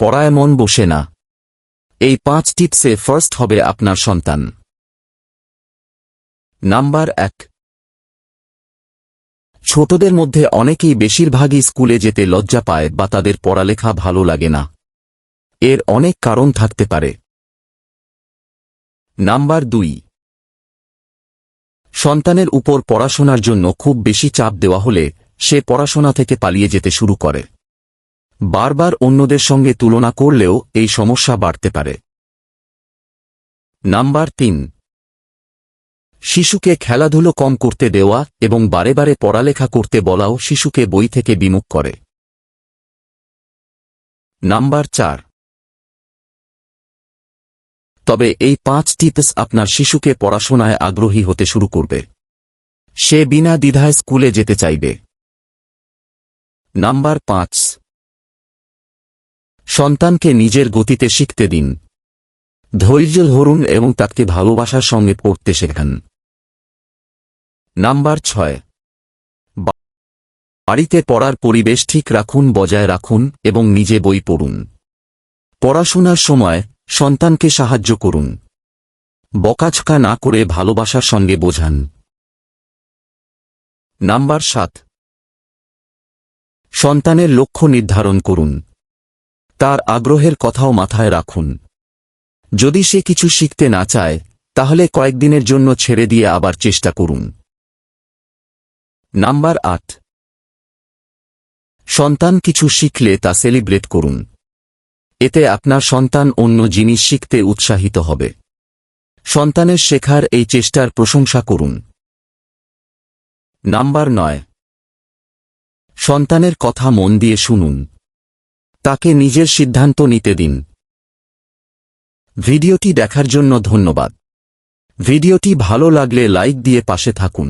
পড়ায় মন বসে না। এই 5 টিপসে ফার্স্ট হবে আপনার সন্তান। নাম্বার 1। ছোটদের মধ্যে অনেকেই বেশিরভাগই স্কুলে যেতে লজ্জা পায় বা তাদের পড়ালেখা ভালো লাগে না। এর অনেক কারণ থাকতে পারে। নাম্বার 2। সন্তানের উপর পড়াশোনার জন্য খুব বেশি চাপ দেওয়া হলে সে পড়াশোনা থেকে পালিয়ে যেতে শুরু করে। বারবার অন্যদের সঙ্গে তুলনা করলেও এই সমস্যা বাড়তে পারে। নাম্বার 3। শিশুকে খেলাধুলো কম করতে দেওয়া এবং বারে বারে পড়ালেখা করতে বলাও শিশুকে বই থেকে বিমুখ করে। নাম্বার 4। তবে এই 5 টিপস আপনার শিশুকে পড়াশোনায় আগ্রহী হতে শুরু করবে। সে বিনা দ্বিধায় স্কুলে যেতে চাইবে। নাম্বার 5। সন্তানকে নিজের গতিতে শিখতে দিন। ধৈর্য ধরুন এবং তাকে ভালোবাসার সঙ্গে পড়তে শেখান। নাম্বার 6। বাড়িতে পড়ার পরিবেশ ঠিক রাখুন, বজায় রাখুন এবং নিজে বই পড়ুন। পড়াশোনার সময় সন্তানকে সাহায্য করুন। বকাঝকা না করে ভালোবাসার সঙ্গে বোঝান। নাম্বার 7। সন্তানের লক্ষ্য নির্ধারণ করুন। তার আগ্রহের কথাও মাথায় রাখুন। যদি সে কিছু শিখতে না চায় তাহলে কয়েকদিনের জন্য ছেড়ে দিয়ে আবার চেষ্টা করুন। নাম্বার 8। সন্তান কিছু শিখলে তা সেলিব্রেট করুন। এতে আপনার সন্তান অন্য জিনিস শিখতে উৎসাহিত হবে। সন্তানের শেখার এই চেষ্টার প্রশংসা করুন। নাম্বার 9। সন্তানের কথা মন দিয়ে শুনুন। তাকে নিজের সিদ্ধান্ত নিতে দিন। ভিডিওটি দেখার জন্য ধন্যবাদ। ভিডিওটি ভালো লাগলে লাইক দিয়ে পাশে থাকুন।